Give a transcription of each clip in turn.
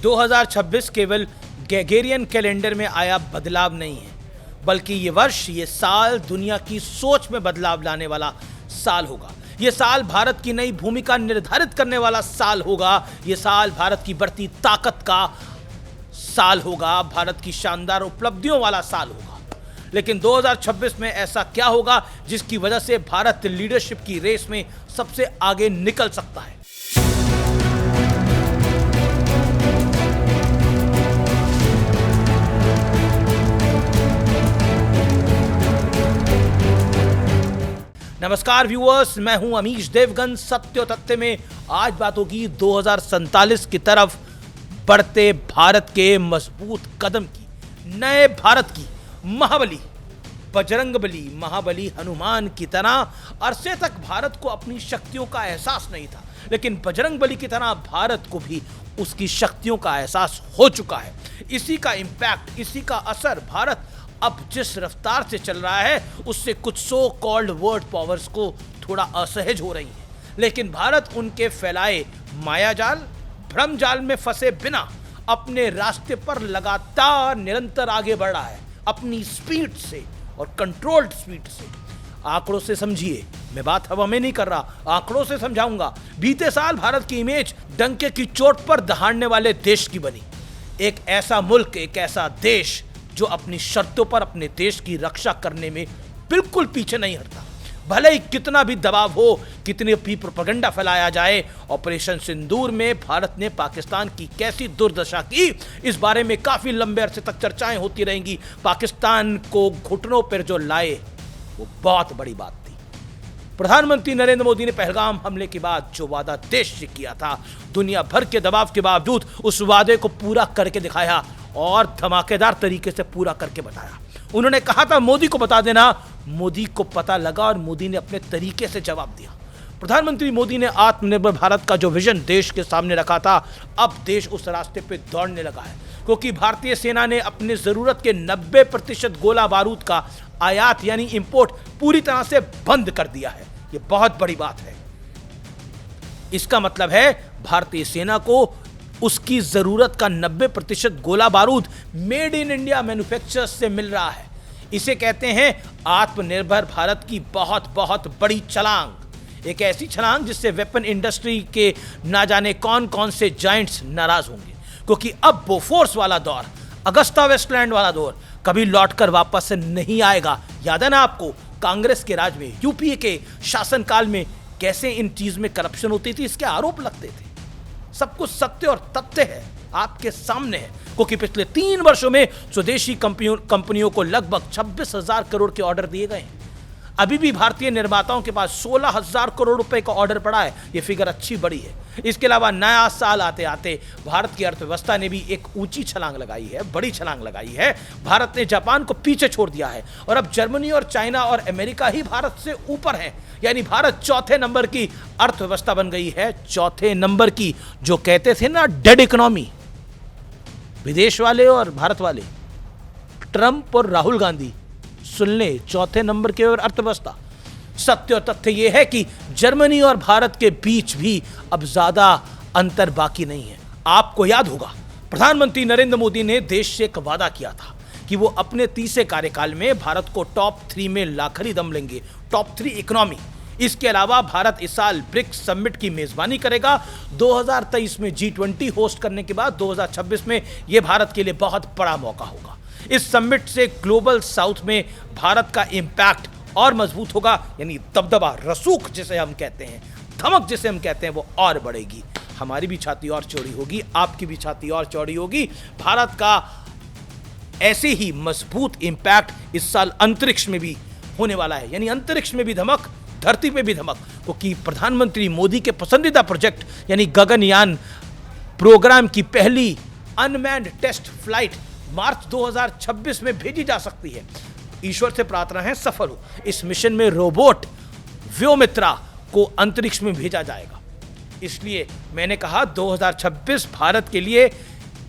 2026 केवल Gregorian calendar में आया बदलाव नहीं है, बल्कि ये वर्ष, ये साल दुनिया की सोच में बदलाव लाने वाला साल होगा। ये साल भारत की नई भूमिका निर्धारित करने वाला साल होगा। ये साल भारत की बढ़ती ताकत का साल होगा, भारत की शानदार उपलब्धियों वाला साल होगा। लेकिन 2026 में ऐसा क्या होगा जिसकी वजह से भारत लीडरशिप की रेस में सबसे आगे निकल सकता है? नमस्कार व्यूअर्स, मैं हूं अमीश देवगन। सत्य और तथ्य में आज बात होगी 2047 की तरफ बढ़ते भारत के मजबूत कदम की, नए भारत की। महाबली, बजरंगबली, महाबली हनुमान की तरह अरसे तक भारत को अपनी शक्तियों का एहसास नहीं था, लेकिन बजरंगबली की तरह भारत को भी उसकी शक्तियों का एहसास हो चुका है। इसी का इम्पैक्ट, इसी का असर भारत अब जिस रफ्तार से चल रहा है उससे कुछ सो कॉल्ड वर्ल्ड पावर्स को थोड़ा असहज हो रही है। लेकिन भारत उनके फैलाए मायाजाल, भ्रमजाल में फंसे बिना अपने रास्ते पर लगातार निरंतर आगे बढ़ रहा है, अपनी स्पीड से और कंट्रोल्ड स्पीड से। आंकड़ों से समझिए, मैं बात हवा में नहीं कर रहा, आंकड़ों से समझाऊंगा। बीते साल भारत की इमेज डंके की चोट पर दहाड़ने वाले देश की बनी। एक ऐसा मुल्क, एक ऐसा देश जो अपनी शर्तों पर अपने देश की रक्षा करने में बिल्कुल पीछे नहीं हटता। भले ही कितना भी दबाव हो, कितनी भी प्रोपेगेंडा फैलाया जाए। ऑपरेशन सिंदूर में भारत ने पाकिस्तान की कैसी दुर्दशा की, इस बारे में काफी लंबे अरसे तक चर्चाएं होती रहेंगी। पाकिस्तान को घुटनों पर जो लाए वो बहुत बड़ी बात थी। प्रधानमंत्री नरेंद्र मोदी ने पहलगाम हमले के बाद जो वादा देश से किया था, दुनिया भर के दबाव के बावजूद उस वादे को पूरा करके दिखाया और धमाकेदार तरीके से पूरा करके बताया। उन्होंने कहा था मोदी को बता देना, मोदी को पता लगा और मोदी ने अपने तरीके से जवाब दिया। प्रधानमंत्री मोदी ने आत्मनिर्भर भारत का जो विजन देश के सामने रखा था, अब देश उस रास्ते पे दौड़ने लगा है, क्योंकि भारतीय सेना ने अपने जरूरत के 90% गोला बारूद का आयात यानी इंपोर्ट पूरी तरह से बंद कर दिया है। ये बहुत बड़ी बात है। इसका मतलब है भारतीय सेना को उसकी जरूरत का 90% गोला बारूद मेड इन इंडिया मैन्युफैक्चरर्स से मिल रहा है। इसे कहते हैं आत्मनिर्भर भारत की बहुत बहुत बड़ी छलांग। एक ऐसी छलांग जिससे वेपन इंडस्ट्री के ना जाने कौन कौन से जायंट्स नाराज होंगे, क्योंकि अब बोफोर्स वाला दौर, अगस्ता वेस्टलैंड वाला दौर कभी लौटकर वापस नहीं आएगा। याद है ना आपको, कांग्रेस के राज में, यूपीए के शासनकाल में कैसे इन चीज में करप्शन होती थी, इसके आरोप लगते थे। सब कुछ सत्य और तथ्य है, आपके सामने है, क्योंकि पिछले 3 वर्षों में स्वदेशी कंपनियों को लगभग 26,000 करोड़ के ऑर्डर दिए गए हैं। अभी भी भारतीय निर्माताओं के पास 16,000 करोड़ रुपए का ऑर्डर पड़ा है। यह फिगर अच्छी बड़ी है। इसके अलावा नया साल आते आते भारत की अर्थव्यवस्था ने भी एक ऊंची छलांग लगाई है, बड़ी छलांग लगाई है। भारत ने जापान को पीछे छोड़ दिया है और अब जर्मनी और चाइना और अमेरिका ही भारत से ऊपर है। यानी भारत चौथे नंबर की अर्थव्यवस्था बन गई है, चौथे नंबर की। जो कहते थे ना डेड इकोनॉमी, विदेश वाले और भारत वाले, ट्रंप और राहुल गांधी, सुन ले, चौथे नंबर की अर्थव्यवस्था। सत्य और तथ्य यह है कि जर्मनी और भारत के बीच भी अब ज्यादा अंतर बाकी नहीं है। आपको याद होगा, प्रधानमंत्री नरेंद्र मोदी ने देश से एक वादा किया था कि वो अपने 30वें कार्यकाल में भारत को टॉप 3 में लाखरी दम लेंगे, टॉप 3 इकोनॉमी। इसके अलावा भारत इस साल ब्रिक्स समिट की मेजबानी करेगा। 2023 में G20 होस्ट करने के बाद 2026 में यह भारत के लिए बहुत बड़ा मौका होगा। इस समिट से ग्लोबल साउथ में भारत का इंपैक्ट और मजबूत होगा, यानी दबदबा, रसूख जिसे हम कहते हैं, धमक जिसे हम कहते हैं, वो और बढ़ेगी। हमारी भी छाती और चौड़ी होगी, आपकी भी छाती और चौड़ी होगी। भारत का ऐसे ही मजबूत इंपैक्ट इस साल अंतरिक्ष में भी होने वाला है, यानी अंतरिक्ष में भी धमक, धरती पे भी धमक, क्योंकि प्रधानमंत्री मोदी के पसंदीदा प्रोजेक्ट यानी गगनयान प्रोग्राम की पहली अनमैन्ड टेस्ट फ्लाइट मार्च 2026 में भेजी जा सकती है। ईश्वर से प्रार्थना है सफल हो। इस मिशन में रोबोट व्योमित्रा को अंतरिक्ष में भेजा जाएगा। इसलिए मैंने कहा 2026 भारत के लिए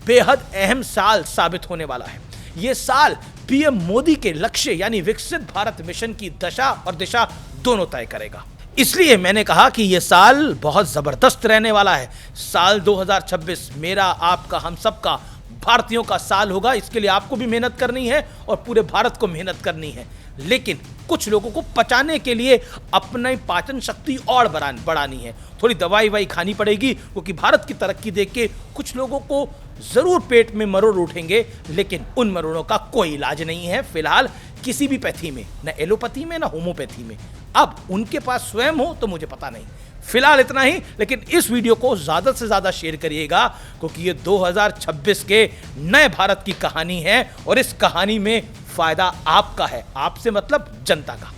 बेहद अहम साल साबित होने वाला है। यह साल पीएम मोदी के लक्ष्य यानी विकसित भारत मिशन की दशा और दिशा दोनों तय करेगा। इसलिए मैंने कहा कि यह साल बहुत जबरदस्त रहने वाला है। साल 2026 मेरा, आपका, हम सबका, भारतीयों का साल होगा। इसके लिए आपको भी मेहनत करनी है और पूरे भारत को मेहनत करनी है। लेकिन कुछ लोगों को पचाने के लिए अपनी पाचन शक्ति और बढ़ानी है। थोड़ी दवाई वाई खानी पड़ेगी, क्योंकि भारत की तरक्की देख के कुछ लोगों को जरूर पेट में मरोड़ उठेंगे, लेकिन उन मरोड़ों का कोई इलाज नहीं है फिलहाल किसी भी पैथी में, न एलोपैथी में, न होम्योपैथी में। अब उनके पास स्वयं हो तो मुझे पता नहीं। फिलहाल इतना ही, लेकिन इस वीडियो को ज्यादा से ज्यादा शेयर करिएगा, क्योंकि ये 2026 के नए भारत की कहानी है और इस कहानी में फायदा आपका है। आपसे मतलब जनता का।